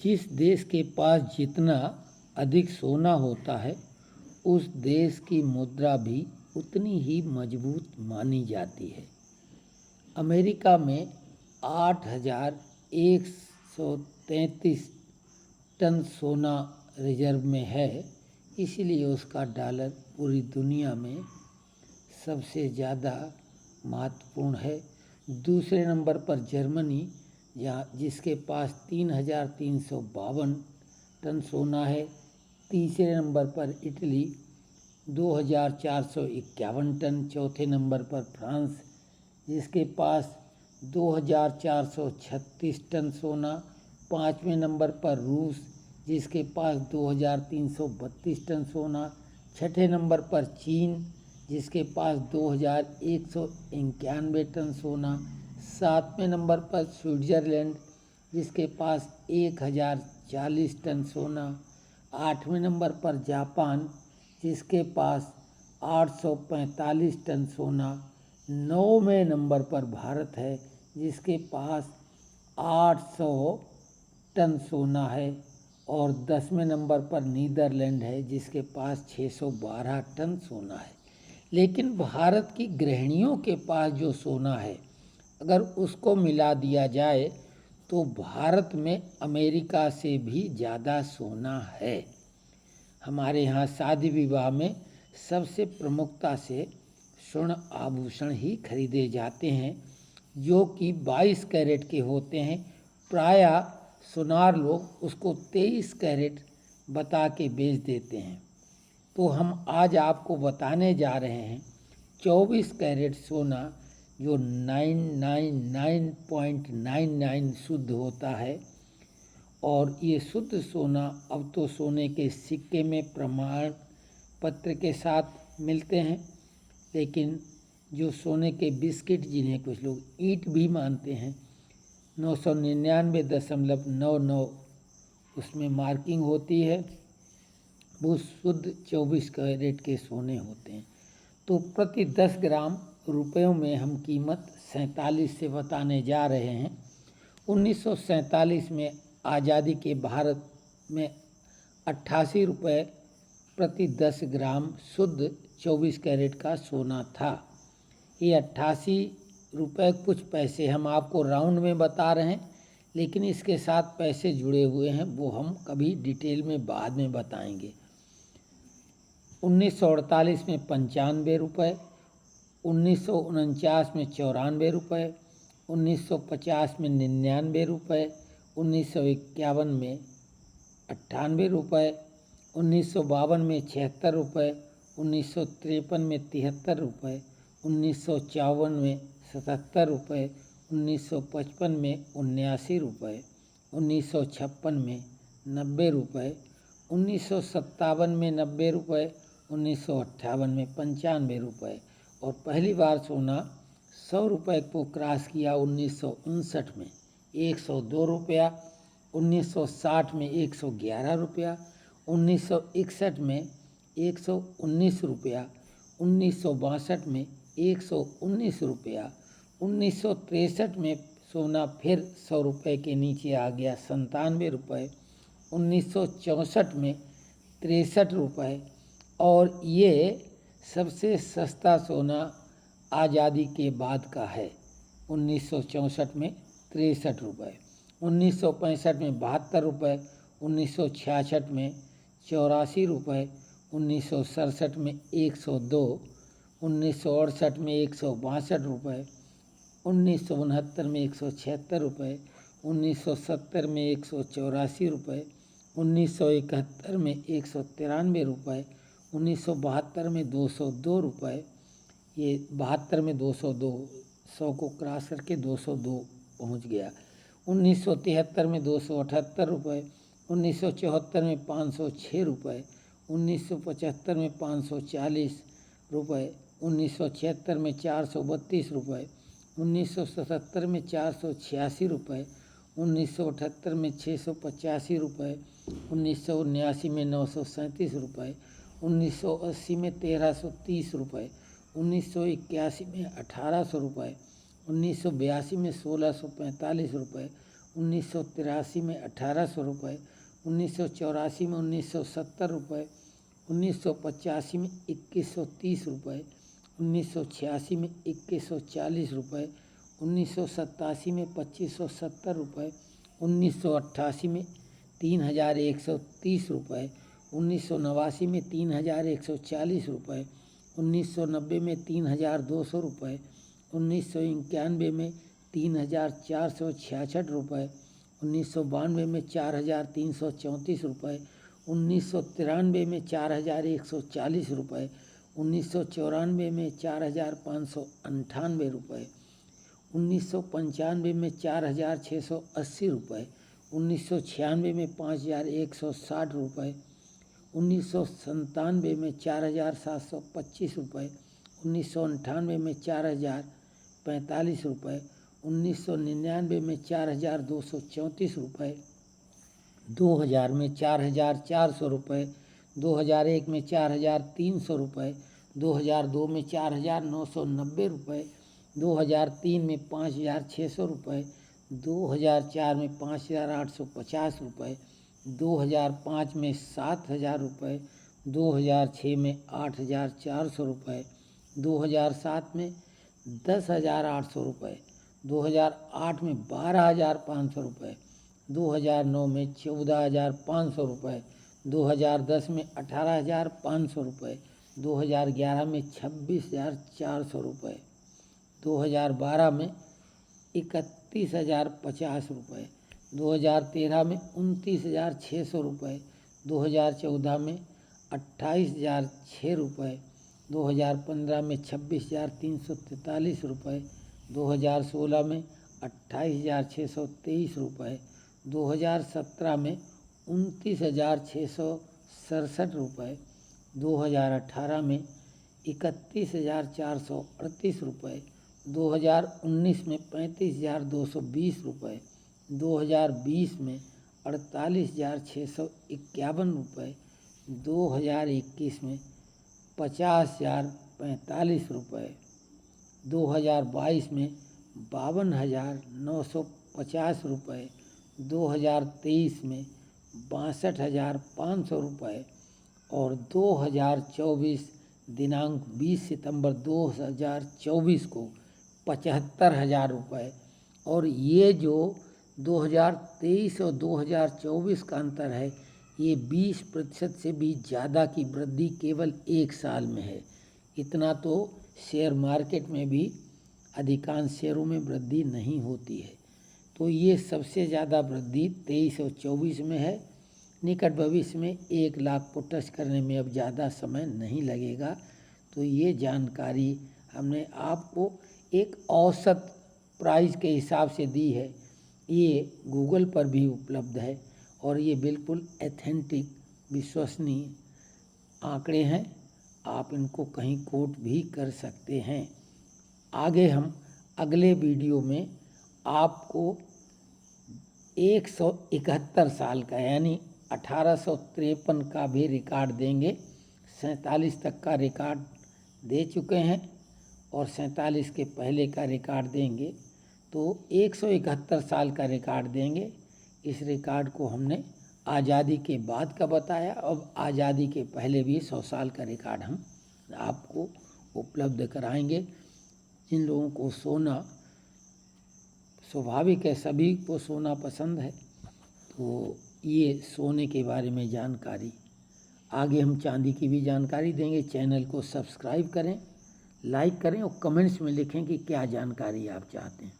जिस देश के पास जितना अधिक सोना होता है उस देश की मुद्रा भी उतनी ही मजबूत मानी जाती है। अमेरिका में 8,133 टन सोना रिजर्व में है, इसलिए उसका डॉलर पूरी दुनिया में सबसे ज़्यादा महत्वपूर्ण है। दूसरे नंबर पर जर्मनी जिसके पास 3,352 टन सोना है। तीसरे नंबर पर इटली 2,451 टन। चौथे नंबर पर फ्रांस जिसके पास 2,436 टन सोना। पाँचवें नंबर पर रूस जिसके पास 2,332 टन सोना। छठे नंबर पर चीन जिसके पास 2,191 टन सोना। सातवें नंबर पर स्विट्ज़रलैंड जिसके पास 1,040 टन सोना। आठवें नंबर पर जापान जिसके पास 845 टन सोना। नौवें नंबर पर भारत है जिसके पास 800 टन सोना है। और 10वें नंबर पर नीदरलैंड है जिसके पास 612 टन सोना है। लेकिन भारत की गृहिणियों के पास जो सोना है अगर उसको मिला दिया जाए तो भारत में अमेरिका से भी ज़्यादा सोना है। हमारे यहाँ शादी विवाह में सबसे प्रमुखता से स्वर्ण आभूषण ही खरीदे जाते हैं जो कि 22 कैरेट के होते हैं। प्रायः सुनार लोग उसको 23 कैरेट बता के बेच देते हैं। तो हम आज आपको बताने जा रहे हैं 24 कैरेट सोना जो 999.99 शुद्ध होता है। और ये शुद्ध सोना अब तो सोने के सिक्के में प्रमाण पत्र के साथ मिलते हैं, लेकिन जो सोने के बिस्किट जिन्हें कुछ लोग ईंट भी मानते हैं 999.99 उसमें मार्किंग होती है, वो शुद्ध 24 कैरेट के सोने होते हैं। तो प्रति 10 ग्राम रुपयों में हम कीमत 47 से बताने जा रहे हैं। 1947 में आज़ादी के भारत में 88 रुपये प्रति 10 ग्राम शुद्ध 24 कैरेट का सोना था। ये 88 रुपये कुछ पैसे हम आपको राउंड में बता रहे हैं, लेकिन इसके साथ पैसे जुड़े हुए हैं वो हम कभी डिटेल में बाद में बताएंगे। 1948 में 95 रुपये, 1949 में 94 रुपये, 1950 में 99 रुपये, 1951 में 98 रुपये, 1952 में 76 रुपये, 1953 में 73 रुपये, 1954 में 77 रुपये, 1955 में 79 रुपये, 1956 में 90 रुपये, 1957 में 90 रुपये, 1958 में 95 रुपये और पहली बार सोना 100 रुपये को क्रॉस किया 1959 में 102 रुपया, 1960 में 111 रुपया, 1961 में 119 रुपया, 1962 में 119 रुपया, 1963 में सोना फिर 100 रुपये के नीचे आ गया 97 रुपये, 1964 में 63 रुपये और ये सबसे सस्ता सोना आज़ादी के बाद का है। 1964 में 63 रुपये, 1965 में 72 रुपये, 1966 में 84 रुपये, 1967 में 102, 1968 में 162 रुपये, 1969 में 176 रुपये, 1970 में 184 रुपये, 1971 में 193 रुपये, 1972 में 202 रुपये, ये 72 में 202, 100 को क्रॉस करके 202 पहुंच गया। 1973 में 278 रुपये, 1974 में 506 रुपये, 1975 में 540 रुपये, 1976 में 432 रुपये, 1977 में 486 रुपये, 1978 में 685 रुपये, 1979 में 937 रुपये, 1980 में 1330 रुपये, 1981 में 1800 रुपये, 1982 में 1645 रुपये, 1983 में 1800 रुपये, 1984 में 1970 रुपये, 1985 में 2130 रुपये, 1986 में 2140 रुपये, 1987 में 2570 रुपये, 1988 में 3130 रुपये, 1989 में 3140 रुपये, 1990 में 3200 रुपये, 1991 में 3466 रुपये, 1992 में 4334 रुपये, 1993 में 4140 रुपये, 1994 में 4598 रुपये, 1995 में 4680 रुपये, 1996 में 5160 रुपये, 1997 में 4725 रुपये, 1998 में 4045 रुपये, 1999 में 4234 रुपये, 2000 में 4400 रुपये, 2001 में 4300 रुपये, 2002 में 4990 रुपये, 2003 में 5600 रुपये, 2004 में 5850 रुपये, 2005 में 7000 रुपये, 2006 में 8400 रुपये, 2007 में 10800 रुपये, 2008 में 12500 रुपये, 2009 में 14500 रुपये, 2010 में 18500 रुपये, 2011 में 26400 रुपये, 2012 में 31050 रुपये, 2013 में 29600 रुपये, 2014 में 28006 रुपये, 2015 में 26343 रुपये, 2016 में 28623 रुपये, 2017 में 29667 रुपये, 2018 में 31438 रुपये, 2019 में 35220 रुपये, 2020 में 48651 रुपये, 2021 में 50045 रुपये, 2022 में 52,950 रुपये, 2023 में 62,500 रुपये और 2024 दिनांक 20 सितंबर 2024 को 75,000 रुपये। और ये जो 2023 और 2024 का अंतर है, ये 20% से भी ज़्यादा की वृद्धि केवल एक साल में है। इतना तो शेयर मार्केट में भी अधिकांश शेयरों में वृद्धि नहीं होती है। तो ये सबसे ज़्यादा वृद्धि 23 और 24 में है। निकट भविष्य में 1 लाख को टच करने में अब ज़्यादा समय नहीं लगेगा। तो ये जानकारी हमने आपको एक औसत प्राइस के हिसाब से दी है। ये गूगल पर भी उपलब्ध है और ये बिल्कुल एथेंटिक विश्वसनीय आंकड़े हैं। आप इनको कहीं कोट भी कर सकते हैं। आगे हम अगले वीडियो में आपको 171 साल का यानी 1853 का भी रिकॉर्ड देंगे। 47 तक का रिकॉर्ड दे चुके हैं और 47 के पहले का रिकॉर्ड देंगे। तो 171 साल का रिकॉर्ड देंगे। इस रिकॉर्ड को हमने आज़ादी के बाद का बताया। अब आज़ादी के पहले भी 100 साल का रिकॉर्ड हम आपको उपलब्ध कराएंगे। जिन लोगों को सोना, स्वाभाविक है सभी को सोना पसंद है, तो ये सोने के बारे में जानकारी। आगे हम चांदी की भी जानकारी देंगे। चैनल को सब्सक्राइब करें, लाइक करें और कमेंट्स में लिखें कि क्या जानकारी आप चाहते हैं।